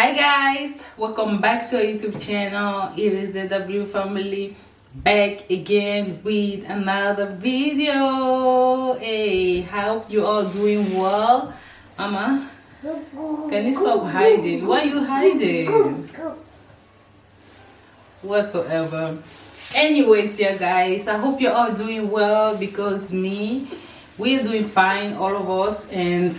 Hi guys, welcome back to our YouTube channel. It is the W family back again with another video. Hey, hope you all doing well. Mama, can you stop hiding? Why are you hiding? Whatsoever. Anyways, yeah guys, I hope you're all doing well because we're doing fine, all of us. And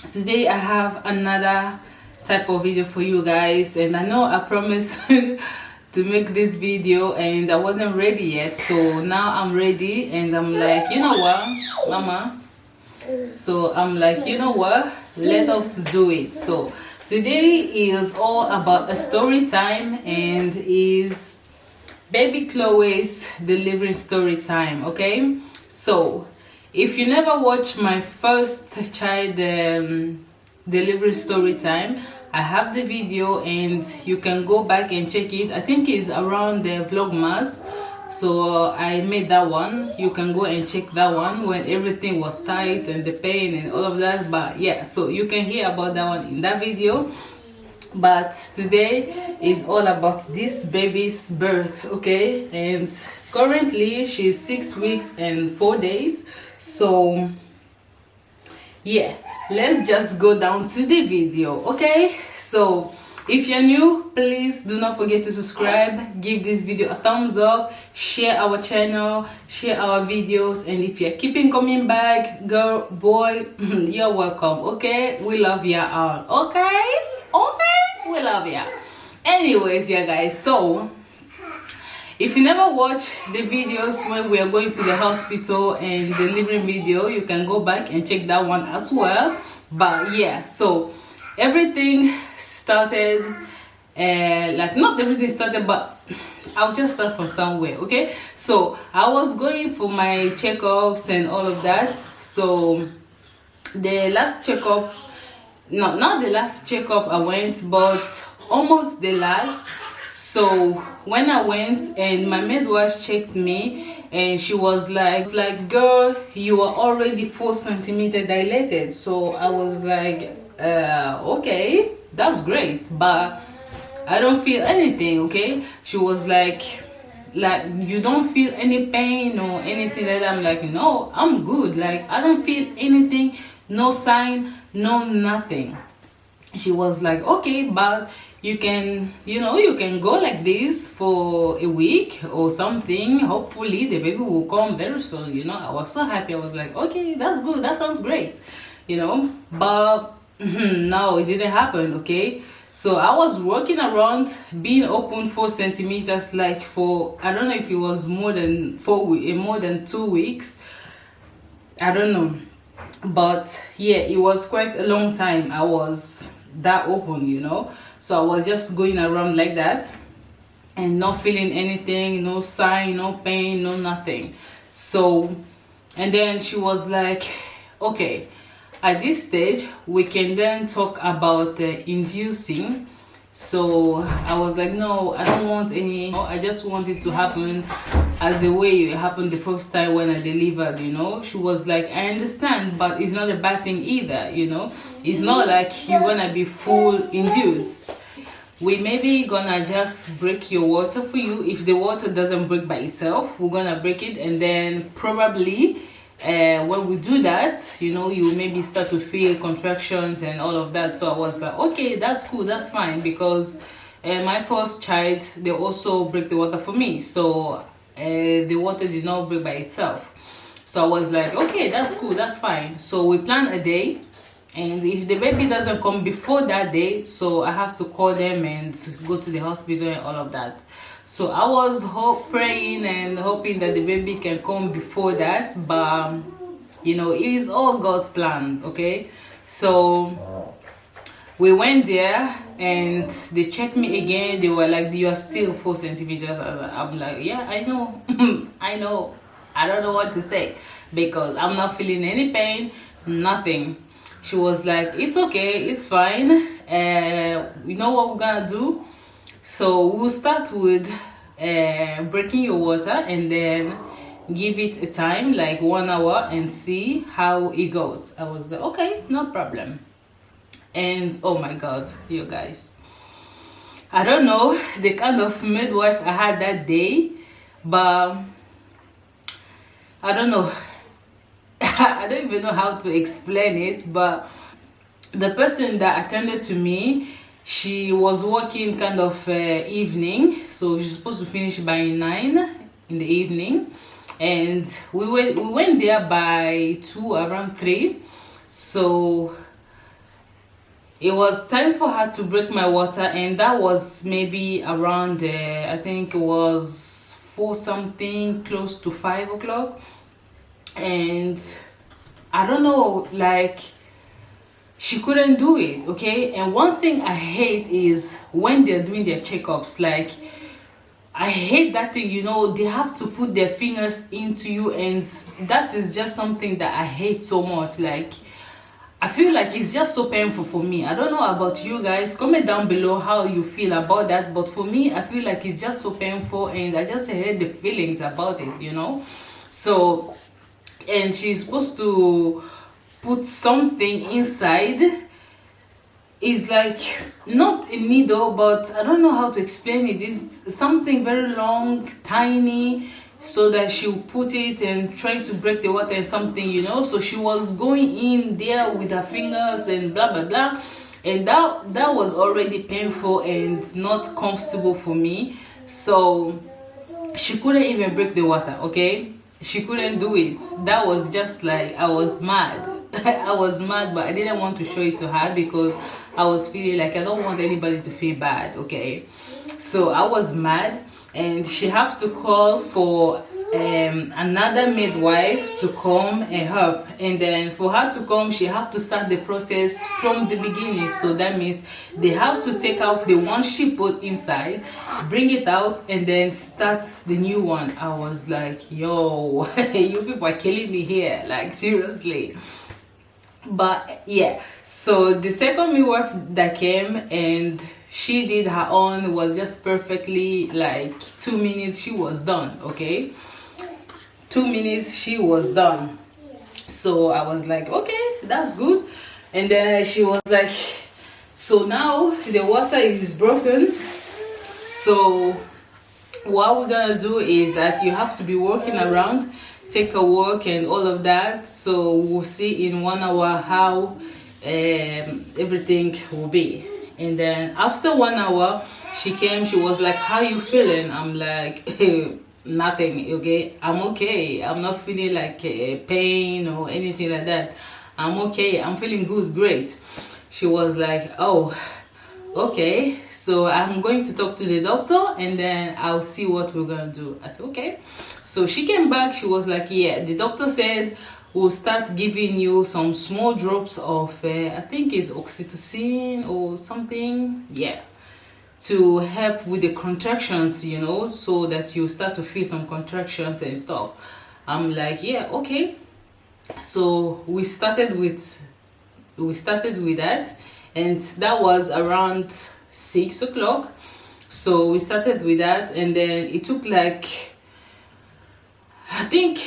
today I have another type of video for you guys, and I know I promised to make this video and I wasn't ready yet, so now I'm ready. And I'm like, you know what, Mama, so I'm like, you know what, let us do it. So today is all about a story time, and is baby Chloe's delivery story time. Okay, so if you never watched my first child delivery story time, I have the video and you can go back and check it. I think it's around the vlogmas, so I made that one. You can go and check that one when everything was tight and the pain and all of that. But yeah, so you can hear about that one in that video. But today is all about this baby's birth. Okay, and currently she's 6 weeks and 4 days. So yeah, let's just go down to the video. Okay, so if you're new, please do not forget to subscribe, give this video a thumbs up, share our channel, share our videos, and if you're keeping coming back, girl, boy, you're welcome. Okay, we love you all. Okay, we love you. Anyways, yeah guys, so if you never watch the videos when we are going to the hospital and delivering video, you can go back and check that one as well. But yeah, so everything started, like not everything started, but I'll just start from somewhere. Okay, so I was going for my checkups and all of that. So the last checkup, no, not the last checkup I went, but almost the last. So when I went and my midwife checked me, and she was like, girl, you are already 4 centimeters dilated. So I was like, okay, that's great, but I don't feel anything. Okay, she was like you don't feel any pain or anything like that. I'm like, no, I'm good, like I don't feel anything, no sign, no nothing. She was like, okay, but you can go like this for a week or something. Hopefully the baby will come very soon. I was so happy. I was like, okay, that's good, that sounds great. But no, it didn't happen. Okay, so I was walking around being open 4 centimeters, like for, I don't know if it was more than 2 weeks, I don't know, but yeah, it was quite a long time I was that open. So I was just going around like that and not feeling anything, no sign, no pain, no nothing. So, and then she was like, okay, at this stage we can then talk about inducing. So I was like, no, I don't want any. I just want it to happen as the way it happened the first time when I delivered. She was like, I understand, but it's not a bad thing either. It's not like you're gonna be full induced. We maybe gonna just break your water for you. If the water doesn't break by itself, we're gonna break it, and then probably when we do that, you maybe start to feel contractions and all of that. So I was like, okay, that's cool, that's fine, because my first child, they also break the water for me, so the water did not break by itself. So I was like, okay, that's cool, that's fine. So we plan a day, and if the baby doesn't come before that day, so I have to call them and go to the hospital and all of that. So I was praying and hoping that the baby can come before that, but it is all God's plan. Okay, so we went there and they checked me again. They were like, you are still 4 centimeters. I'm like, yeah, I know. I know, I don't know what to say, because I'm not feeling any pain, nothing. She was like, it's okay, it's fine, you know what we're gonna do? So we'll start with breaking your water, and then give it a time, like 1 hour, and see how it goes. I was like, okay, no problem. And oh my god, you guys, I don't know the kind of midwife I had that day, but I don't know. I don't even know how to explain it, but the person that attended to me, she was working kind of evening, so she's supposed to finish by 9 in the evening, and we went there by 2, around 3. So it was time for her to break my water, and that was maybe around I think it was 4 something, close to 5 o'clock. And I don't know, like, she couldn't do it, okay? And one thing I hate is when they're doing their checkups, like, I hate that thing, you know, they have to put their fingers into you, and that is just something that I hate so much. Like, I feel like it's just so painful for me. I don't know about you guys. Comment down below how you feel about that. But for me, I feel like it's just so painful, and I just hate the feelings about it, you know? So, and she's supposed to put something inside. It's like not a needle, but I don't know how to explain it. It's something very long, tiny, so that she'll put it and try to break the water and something, you know. So she was going in there with her fingers and blah blah blah, and that was already painful and not comfortable for me. So she couldn't even break the water, okay? She couldn't do it. That was just like, I was mad. I was mad, but I didn't want to show it to her because I was feeling like I don't want anybody to feel bad, okay? So I was mad, and she have to call for another midwife to come and help. And then for her to come, she have to start the process from the beginning. So that means they have to take out the one she put inside, bring it out, and then start the new one. I was like, yo, you people are killing me here, like, seriously. But yeah, so the second midwife that came, and she did her own, was just perfectly, like 2 minutes she was done, okay? 2 minutes she was done. So I was like, okay, that's good. And then she was like, so now the water is broken, so what we're gonna do is that you have to be walking around, take a walk and all of that. So we'll see in 1 hour how everything will be. And then after 1 hour, she came, she was like, how you feeling? I'm like, nothing, okay? I'm okay. I'm not feeling like pain or anything like that. I'm okay. I'm feeling good, great. She was like, oh, okay, so I'm going to talk to the doctor, and then I'll see what we're gonna do. I said, okay. So she came back, she was like, yeah, the doctor said we'll start giving you some small drops of I think it's oxytocin or something, yeah, to help with the contractions, you know, so that you start to feel some contractions and stuff. I'm like, yeah, okay. So we started with that, and that was around 6 o'clock. So we started with that, and then it took like, I think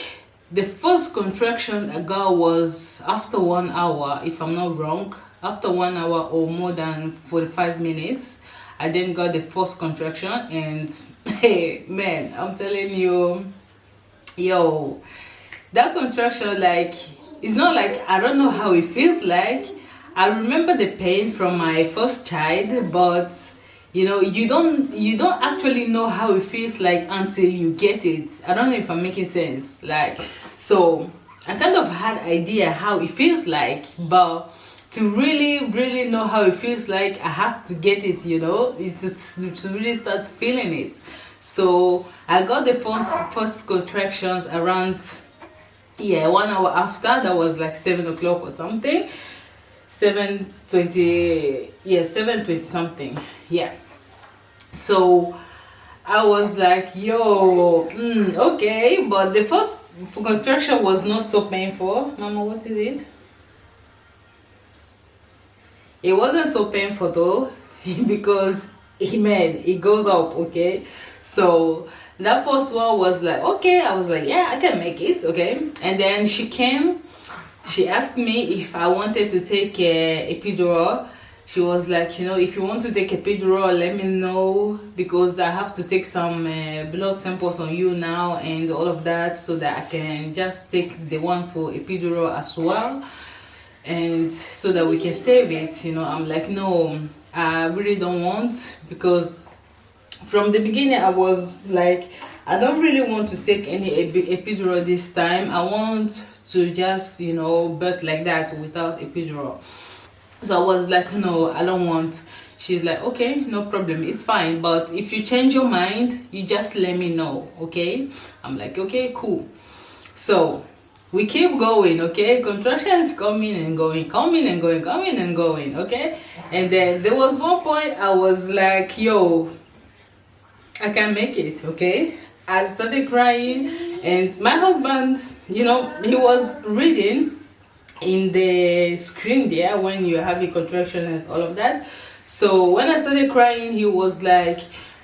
the first contraction I got was after 1 hour, if I'm not wrong. After 1 hour or more than 45 minutes, I then got the first contraction. And hey, man, I'm telling you, yo, that contraction, like, it's not like, I don't know how it feels like. I remember the pain from my first child, but you know, you don't actually know how it feels like until you get it. I don't know if I'm making sense. Like, so I kind of had idea how it feels like, but to really know how it feels like, I have to get it, you know, to really start feeling it. So I got the first contractions around 1 hour after. That was like 7 o'clock or something. 7:20, 7:20 something, yeah. So I was like, yo, okay, but the first contraction was not so painful. Mama, what is it? It wasn't so painful though, because it goes up, okay? So that first one was like, okay, I was like, yeah, I can make it, okay? And then she came. She asked me if I wanted to take a epidural. she was like, you know, if you want to take epidural, let me know, because I have to take some blood samples on you now and all of that, so that I can just take the one for epidural as well, and so that we can save it. You know, I'm like, no, I really don't want, because from the beginning I was like, I don't really want to take any epidural this time. I want to just, you know, birth like that without epidural. So I was like, no, I don't want. She's like, okay, no problem, it's fine, but if you change your mind, you just let me know, okay? I'm like, okay, cool. So we keep going, okay? Contractions coming and going, coming and going, coming and going, okay? And then there was one point I was like, yo, I can't make it, okay? I started crying, and my husband, you know, he was reading in the screen there when you have a contraction and all of that. So when I started crying, he was like,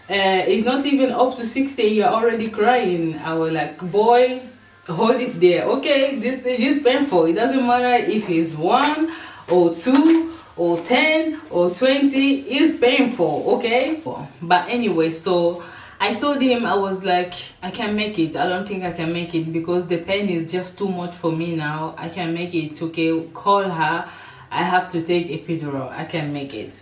it's not even up to 60, you're already crying. I was like, boy, hold it there, okay? This thing is painful. It doesn't matter if it's 1 or 2 or 10 or 20, it's painful, okay? But anyway, so I told him, I was like, I can't make it. I don't think I can make it, because the pain is just too much for me now. I can't make it, okay? Call her. I have to take epidural. I can't make it.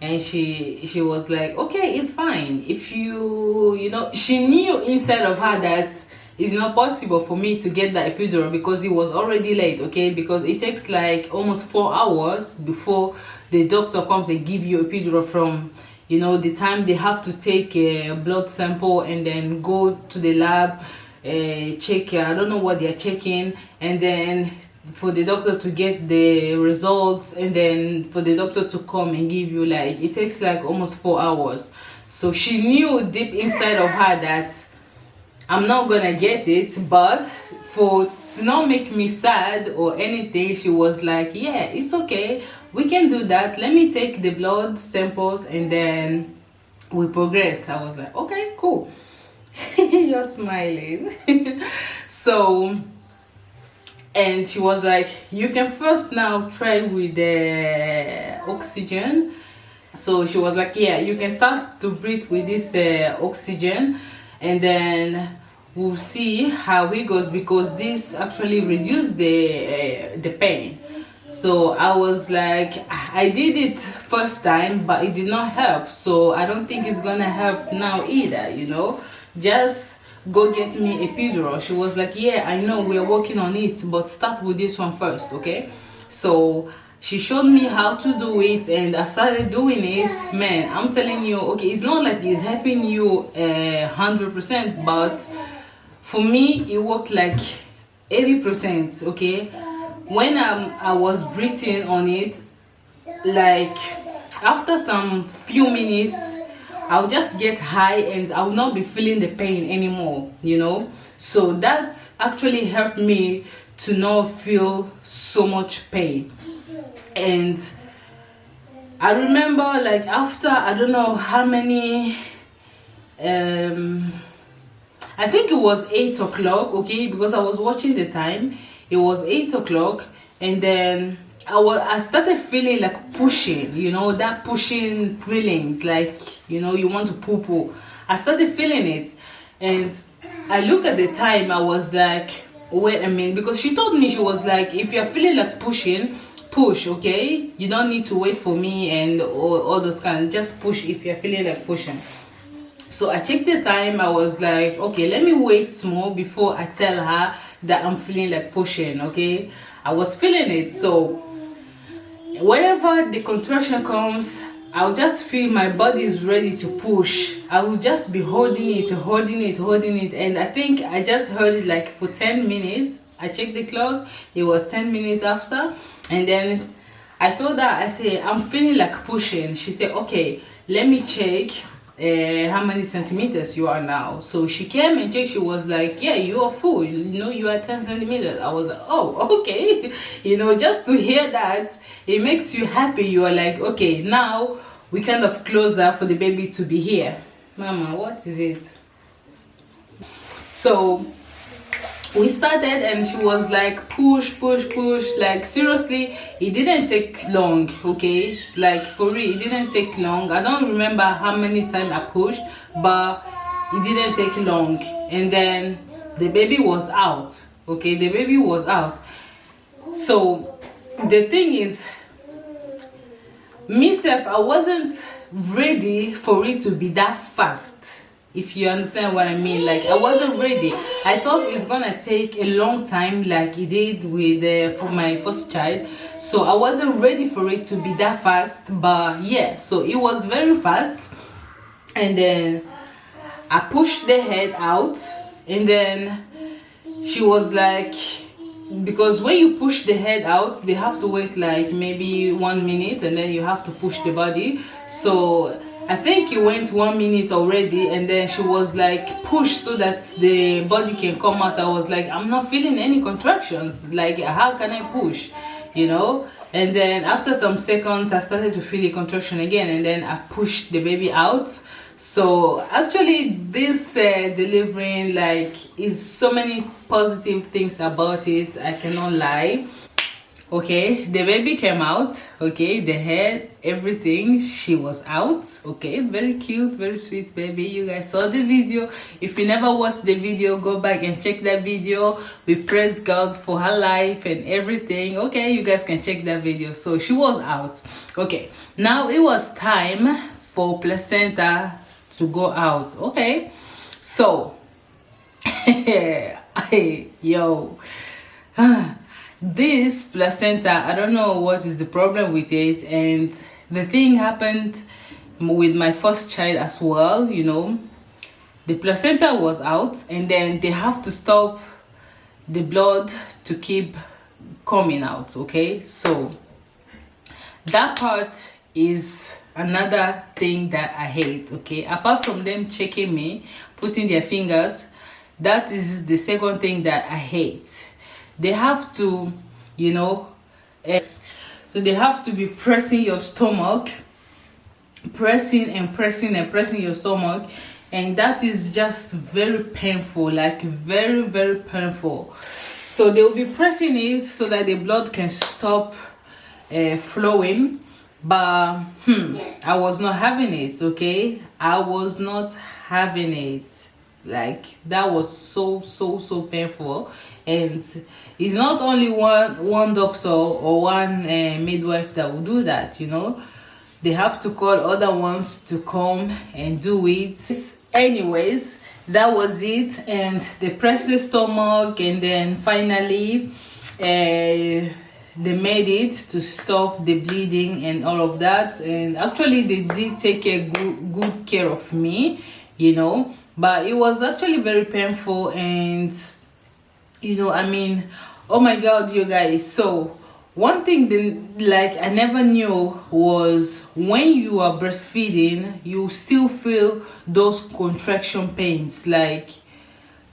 And she was like, okay, it's fine. If you know, she knew inside of her that it's not possible for me to get the epidural, because it was already late, okay? Because it takes like almost 4 hours before the doctor comes and give you epidural, from, you know, the time they have to take a blood sample and then go to the lab, check, I don't know what they're checking, and then for the doctor to get the results, and then for the doctor to come and give you, like, it takes like almost 4 hours. So she knew deep inside of her that I'm not gonna get it, but to not make me sad or anything, she was like, yeah, it's okay, we can do that, let me take the blood samples and then we progress. I was like, okay, cool. You're smiling. So, and she was like, you can first now try with the oxygen. So she was like, yeah, you can start to breathe with this oxygen, and then we'll see how it goes, because this actually reduced the pain. So I was like, I did it first time, but it did not help, so I don't think it's gonna help now either, you know. Just go get me epidural. She was like, yeah, I know, we're working on it, but start with this one first, okay? So she showed me how to do it, and I started doing it. Man, I'm telling you, okay, it's not like it's helping you 100%, but for me it worked like 80%, okay? When I was breathing on it, like after some few minutes, I'll just get high and I'll not be feeling the pain anymore, you know. So that actually helped me to not feel so much pain. And I remember, like, after I don't know how many, I think it was 8 o'clock, okay, because I was watching the time. It was 8 o'clock, and then I started feeling like pushing, you know, that pushing feelings, like, you know, you want to poo-poo. I started feeling it, and I look at the time. I was like, wait a minute, because she told me, she was like, if you're feeling like pushing, push, okay? You don't need to wait for me and all those kinds. Just push if you're feeling like pushing. So I checked the time. I was like, okay, let me wait small before I tell her that I'm feeling like pushing, okay? I was feeling it. So whenever the contraction comes, I'll just feel my body is ready to push. I will just be holding it. And I think I just held it like for 10 minutes. I checked the clock. It was 10 minutes after. And then I told her, I said, I'm feeling like pushing. She said, okay, let me check how many centimeters you are now. So she came and checked. She was like, yeah, you are full, you know, you are 10 centimeters. I was like, oh, okay. You know, just to hear that, it makes you happy. You are like, okay, now we kind of closer for the baby to be here. Mama, what is it? So we started, and she was like push, like seriously, it didn't take long, okay, like for real, it didn't take long. I don't remember how many times I pushed, but it didn't take long, and then the baby was out. Okay, the baby was out. So the thing is, myself, I wasn't ready for it to be that fast, if you understand what I mean. Like, I wasn't ready. I thought it's gonna take a long time like it did with for my first child. So I wasn't ready for it to be that fast, but yeah, so it was very fast. And then I pushed the head out, and then she was like, because when you push the head out, they have to wait like maybe 1 minute, and then you have to push the body. So I think it went 1 minute already, and then she was like push so that the body can come out. I was like, I'm not feeling any contractions, like how can I push, you know? And then after some seconds I started to feel the contraction again, and then I pushed the baby out. So actually this delivering, like, is so many positive things about it, I cannot lie. Okay, the baby came out, okay, the head, everything, she was out. Okay, very cute, very sweet baby. You guys saw the video. If you never watched the video, go back and check that video. We praised God for her life and everything. Okay, you guys can check that video. So she was out. Okay, now it was time for placenta to go out. Okay, so yo, this placenta, I don't know what is the problem with it. And the thing happened with my first child as well, you know. The placenta was out, and then they have to stop the blood to keep coming out. Okay, so that part is another thing that I hate. Okay, apart from them checking me, putting their fingers, that is the second thing that I hate. They have to, you know, so they have to be pressing your stomach, pressing your stomach, and that is just very painful, like very, very painful. So they will be pressing it so that the blood can stop flowing. But I was not having it. Okay, I was not having it. Like, that was so painful. And it's not only one doctor or one midwife that will do that, you know. They have to call other ones to come and do it. Anyways, that was it. And they pressed the stomach, and then finally they made it to stop the bleeding and all of that. And actually they did take a good care of me, you know. But it was actually very painful, and you know, I mean, oh my God, you guys. So one thing that, like, I never knew was when you are breastfeeding, you still feel those contraction pains. Like,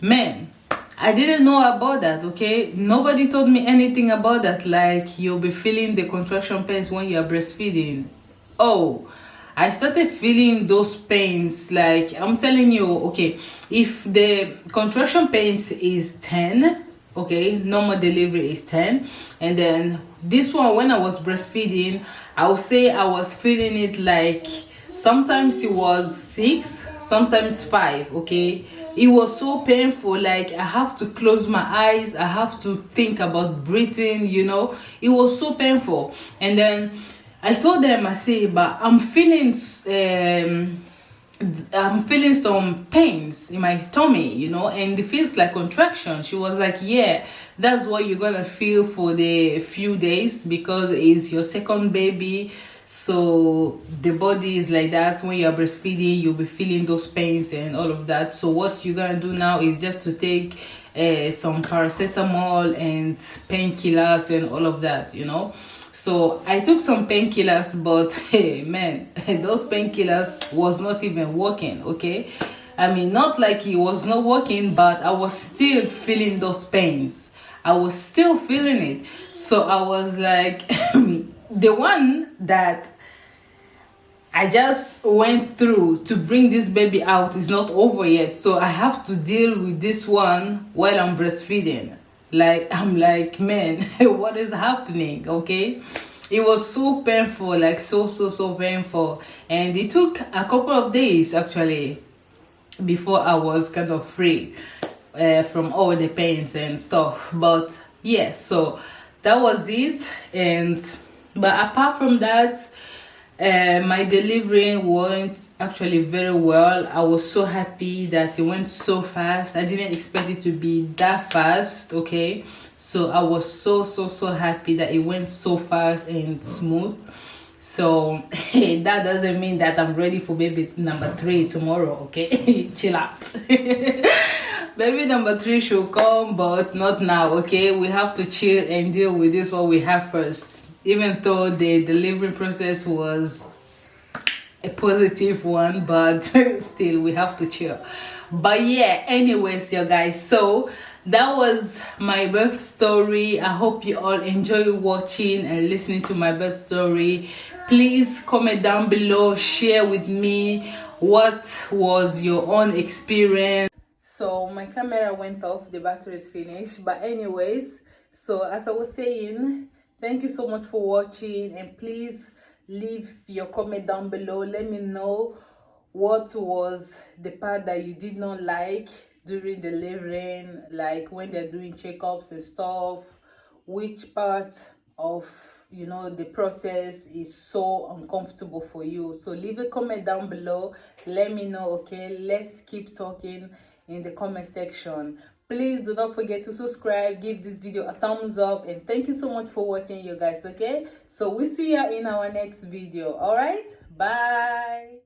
man, I didn't know about that. Okay, nobody told me anything about that. Like, you'll be feeling the contraction pains when you are breastfeeding. Oh, I started feeling those pains. Like, I'm telling you, okay, if the contraction pains is 10, okay, normal delivery is 10, and then this one, when I was breastfeeding, I would say I was feeling it like sometimes it was 6, sometimes 5. Okay, it was so painful. Like, I have to close my eyes, I have to think about breathing, you know. It was so painful. And then I told them, I say, but I'm feeling some pains in my tummy, you know, and it feels like contraction. She was like, yeah, that's what you're gonna feel for the few days, because it's your second baby. So the body is like that. When you're breastfeeding, you'll be feeling those pains and all of that. So what you're gonna do now is just to take some paracetamol and painkillers and all of that, you know. So I took some painkillers, but hey, man, those painkillers was not even working. Okay, I mean, not like it was not working, but I was still feeling those pains. I was still feeling it. So I was like, the one that I I just went through to bring this baby out is not over yet, so I have to deal with this one while I'm breastfeeding. Like, I'm like, man, what is happening? Okay, it was so painful, like so painful, and it took a couple of days actually before I was kind of free from all the pains and stuff. But yeah, so that was it. And but apart from that, my delivery went actually very well. I was so happy that it went so fast. I didn't expect it to be that fast. Okay, so I was so happy that it went so fast and smooth. So that doesn't mean that I'm ready for baby number 3 tomorrow. Okay, chill out. Baby number 3 should come, but not now. Okay, we have to chill and deal with this what we have first. Even though the delivery process was a positive one, but still we have to chill. But yeah, anyways, you guys, so that was my birth story. I hope you all enjoy watching and listening to my birth story. Please comment down below, share with me what was your own experience. So my camera went off, the battery is finished. But anyways, so as I was saying, thank you so much for watching, and please leave your comment down below. Let me know what was the part that you did not like during delivering, like when they're doing checkups and stuff, which part of the process is so uncomfortable for you. So leave a comment down below, let me know. Okay, let's keep talking in the comment section. Please do not forget to subscribe, give this video a thumbs up, and thank you so much for watching, you guys. Okay, so we see you in our next video. All right, bye.